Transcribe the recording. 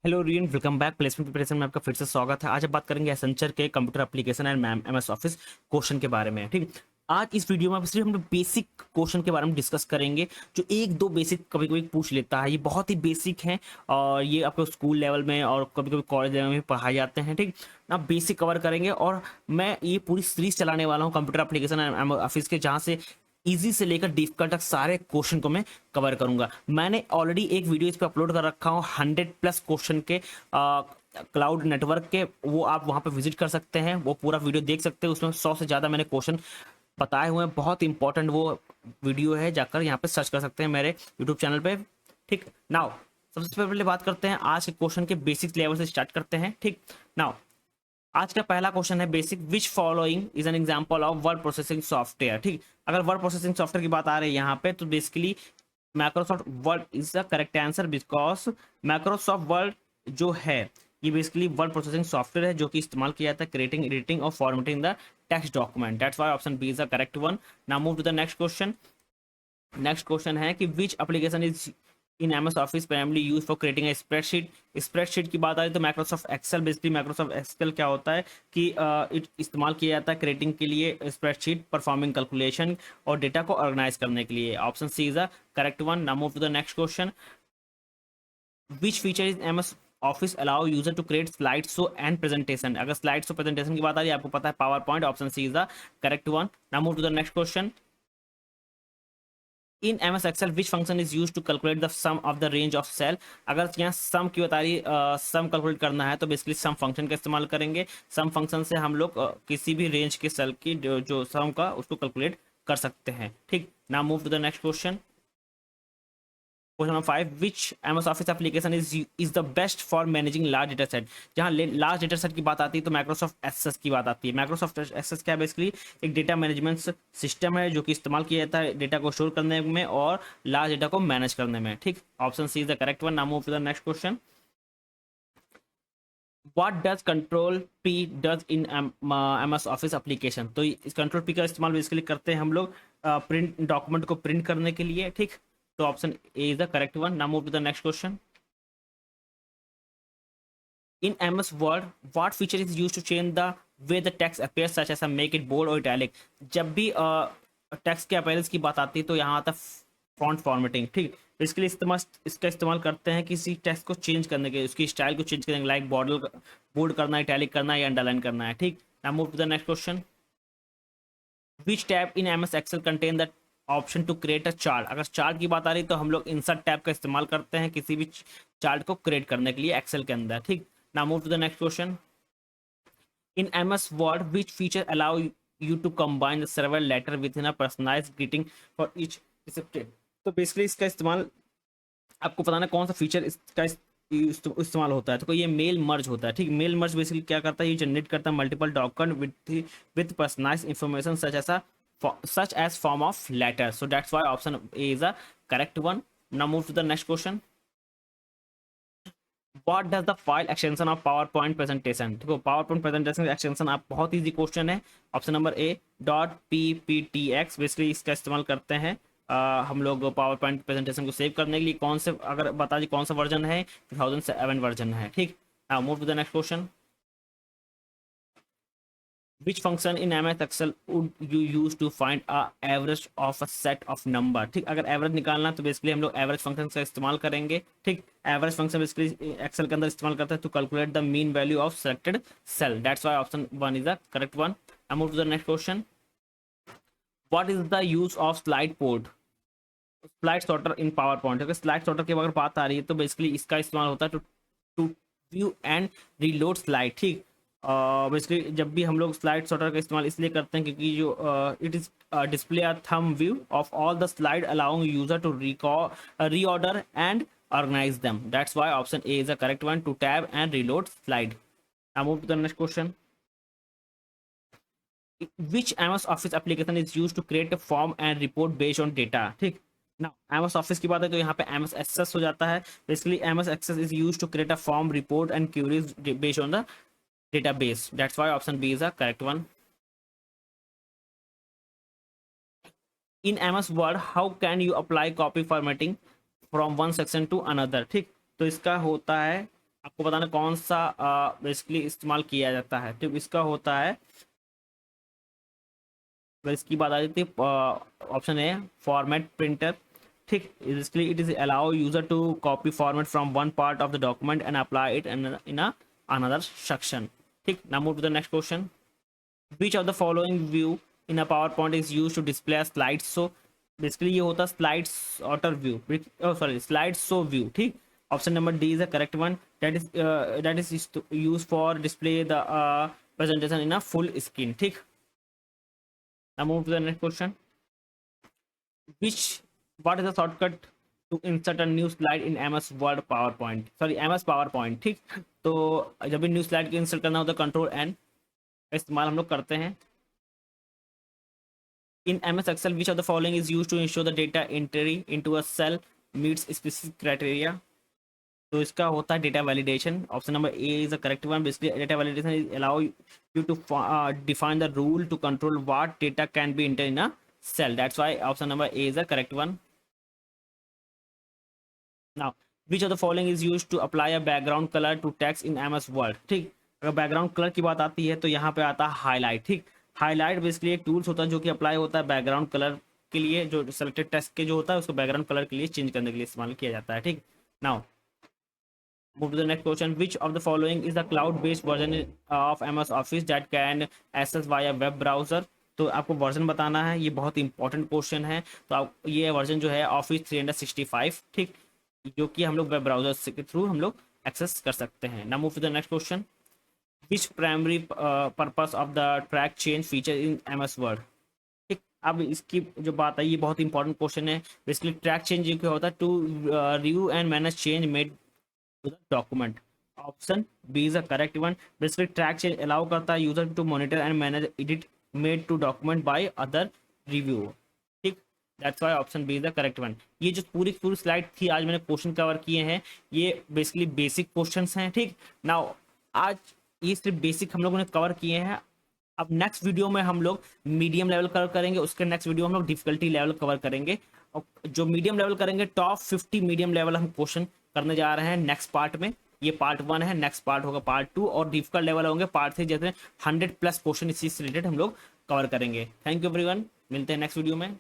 Hello rayon, welcome back. Placement preparation में आपका फिर से स्वागत है। आज हम बात करेंगे एसेंचर के computer application and MS office question के बारे में। ठीक, आज इस वीडियो में सिर्फ हम लोग बेसिक क्वेश्चन के बारे में डिस्कस करेंगे, जो एक दो बेसिक कभी कभी पूछ लेता है। ये बहुत ही बेसिक हैं और ये आपको स्कूल लेवल में और कभी कभी कॉलेज लेवल में भी पढ़ाए जाते हैं। ठीक ना, बेसिक कवर करेंगे और मैं ये पूरी सीरीज चलाने वाला हूँ कंप्यूटर एप्लीकेशन एंड ऑफिस के, जहाँ से इजी से लेकर डिफिकल्ट तक सारे क्वेश्चन को मैं कवर करूंगा। मैंने ऑलरेडी एक वीडियो इस पर अपलोड कर रखा हूँ 100+ क्वेश्चन के क्लाउड नेटवर्क के, वो आप वहां पर विजिट कर सकते हैं, वो पूरा वीडियो देख सकते हैं। उसमें 100 से ज़्यादा मैंने क्वेश्चन बताए हुए हैं, बहुत इंपॉर्टेंट वो वीडियो है, जाकर यहाँ पे सर्च कर सकते हैं मेरे यूट्यूब चैनल पे। ठीक, नाउ सबसे पहले बात करते हैं आज के क्वेश्चन के बेसिक लेवल से स्टार्ट करते हैं। ठीक, नाउ आज का पहला क्वेश्चन है basic, which following is an example of word processing software. ठीक, अगर वर्ड प्रोसेसिंग सॉफ्टवेयर की बात आ रही है यहाँ पे, तो basically Microsoft word is the correct answer, because Microsoft word जो है ये बेसिकली वर्ड प्रोसेसिंग सॉफ्टवेयर है, जो कि इस्तेमाल किया जाता है क्रिएटिंग, एडिटिंग और formatting the text document. That's why option B is the correct one. Now move to the next question. Next question है कि which application is in MS office primarily use for creating a spreadsheet. Spreadsheet की बात आ रही है तो Microsoft Excel. Basically Microsoft Excel क्या होता है कि इस्तेमाल किया जाता है क्रिएटिंग के लिए स्प्रेडशीट, परफॉर्मिंग कैलकुलेशन और डेटा को ऑर्गेनाइज करने के लिए। Option C is the correct one. Now move to the next question. Which feature is MS office allow user to create slide show and presentation. अगर slide show presentation की बात आ रही है, आपको पता है PowerPoint. Option C is the correct one. Now move to the next question. In M S Excel which function is use to calculate the sum of the range of cell. अगर यहाँ सम की बता रही सम calculate करना है तो basically some function का इस्तेमाल करेंगे। सम फंक्शन से हम लोग किसी भी रेंज के सेल की जो सम का उसको कैलकुलेट कर सकते हैं। ठीक, now move to the next question. Question number 5, which MS office application is the best for managing large data set. जहाँ लार्ज डेटा सेट की बात आती है तो माइक्रोसॉफ्ट एक्सेस की बात आती है। माइक्रोसॉफ्ट एक्सेस क्या है, बेसिकली एक डेटा मैनेजमेंट सिस्टम है, जो कि इस्तेमाल किया जाता है डेटा को स्टोर करने में और लार्ज डेटा को मैनेज करने में। ठीक, option C is the correct one. Now move to the next question. What does control P does in MS office application. तो इस कंट्रोल पी का इस्तेमाल बेसिकली करते हैं हम लोग प्रिंट डॉक्यूमेंट को प्रिंट करने के लिए। ठीक, तो option A is the correct one. Now move to the next question. In MS Word, what feature is used to change the way the text appears, such as make it bold or italic? जब भी text के appearance की बात आती है तो यहाँ आता है फॉन्ट फॉर्मेटिंग। ठीक, इसके लिए इसका इस्तेमाल करते हैं किसी टेक्स्ट को चेंज करने के, उसकी स्टाइल को चेंज करने के, लाइक बॉर्डर बोल्ड करना है, इटैलिक करना है या अंडरलाइन करना है। ठीक, now move to the next question. Which tab in M S Excel contain the option to create a chart. अगर चार्ट की बात आ रही है तो हम लोग इंसर्ट टैब का इस्तेमाल करते हैं किसी भी चार्ट को क्रिएट करने के लिए एक्सेल के अंदर। ठीक, now move to the next question. In MS Word which feature allow you to combine the several letter with in a personalized greeting for each recipient. तो बेसिकली इसका इस्तेमाल आपको बताना कौन सा फीचर इसका इस्तेमाल होता है। तो ये मेल मर्ज होता है। ठीक, मेल मर्ज बेसिकली क्या करता है, ये जनरेट करता है multiple document with personalised information such as form of letter. So that's why option A is the correct one. Now move to the next question. What does the file extension of PowerPoint presentation? देखो PowerPoint presentation extension आप बहुत easy question है। Option number ए .pptx basically इसका इस्तेमाल करते हैं हम लोग पावर पॉइंट प्रेजेंटेशन को सेव करने के लिए। कौन से, अगर बता दी कौन सा वर्जन है, 2007 वर्जन है। ठीक, move to the next question. Which function in MS Excel would you use to find a average of a set of number? ठीक, अगर एवरेज निकालना तो बेसिकली हम लोग एवरेज फंक्शन का इस्तेमाल करेंगे। ठीक, एवरेज फंक्शन बेसिकली एक्सेल के अंदर इस्तेमाल करते हैं to calculate the mean value of selected cell. That's why option one is the correct one. I move to the next question. What is the use of slide port slide sorter in PowerPoint. अगर slide sorter की अगर बात आ रही है तो basically इसका इस्तेमाल होता है to view and reload slide. ठीक, बेसिकली जब भी हम लोग स्लाइड सॉर्टर का इस्तेमाल इसलिए करते हैं क्योंकि जो it is display a thumb view of all the slide allowing user to reorder and organize them. That's why option A is the correct one, to tab and reload slide. Now move to the next question. Which MS Office application is used to create a form and report based on data? ठीक, now MS Office की बात है तो यहाँ पे MS Access हो जाता है। Basically MS Access is used to create a form, report and queries based on the database. That's why option B is the correct one. In MS Word, how can you apply copy formatting from one section to another? ठीक, तो इसका होता है आप आपको बताना कौन सा बेसिकली इस्तेमाल किया जाता है। ठीक, इसका होता है, अगर इसकी बात आ जाती है, ऑप्शन है फॉर्मेट प्रिंटर। ठीक, basically it is allow user to copy format from one part of the document and apply it in another section. ठीक, now move to the next question. Which of the following view in a PowerPoint is used to display a slide show? Basically ये होता है slide sorter view, sorry slide show view. ठीक, option number D is the correct one, that is use for display the presentation in a full screen. ठीक, now move to the next question. which what is the shortcut to insert a new slide in MS Word PowerPoint, sorry MS PowerPoint। ठीक, तो जब भी new slide को insert करना होता है control N का इस्तेमाल हम लोग करते हैं। In MS Excel, which of the following is used to ensure the data entry into a cell meets specific criteria? तो इसका होता है data validation. Option number A is the correct one. Basically data validation is allow you to define the rule to control what data can be enter in a cell, that's why option number A is the correct one. Now which of the following is used to apply a background colour to text in MS Word. ठीक, अगर background colour की बात आती है तो यहाँ पे आता है हाईलाइट। ठीक, हाईलाइट बेसिकली एक टूल्स होता है जो कि अप्लाई होता है बैकग्राउंड कलर के लिए, जो सेलेक्टेड टेक्स्ट के जो होता है उसको बैकग्राउंड कलर के लिए चेंज करने के लिए इस्तेमाल किया जाता है। ठीक, now move to the next question. Which of the following is the cloud based version of MS Office that can access via web browser? तो आपको वर्जन बताना है, ये बहुत इंपॉर्टेंट क्वेश्चन है। तो आप ये वर्जन जो है ऑफिस 365, ठीक, जो कि हम लोग वेब ब्राउजर के थ्रू हम लोग एक्सेस कर सकते हैं। Now move to the next question. Which primary purpose of the track change feature in MS Word. ठीक, अब इसकी जो बात है ये बहुत इंपॉर्टेंट क्वेश्चन है। बेसिकली ट्रैक चेंज जो क्या होता है, to review and manage change made to the document. Option B is the correct one. Basically track change allow करता है user to monitor and manage edit made to document by other review. ठीक, that's why option B is the correct one. ये जो पूरी slide थी आज मैंने question cover किए हैं, ये बेसिकली बेसिक क्वेश्चंस हैं। ठीक, नाउ आज ये सिर्फ बेसिक हम लोगों ने कवर किए हैं। अब नेक्स्ट वीडियो में हम लोग मीडियम लेवल कवर करेंगे, उसके नेक्स्ट वीडियो हम लोग डिफिकल्टी लेवल कवर करेंगे। और जो मीडियम लेवल करेंगे, टॉप 50 मीडियम लेवल हम क्वेश्चन करने जा रहे हैं नेक्स्ट पार्ट में। ये पार्ट 1 है, नेक्स्ट पार्ट होगा पार्ट 2, और डिफिकल्ट लेवल होंगे पार्ट 3, जैसे 100+ क्वेश्चन इसी से रिलेटेड हम लोग कवर करेंगे। थैंक यू एवरीवन, मिलते हैं नेक्स्ट वीडियो में।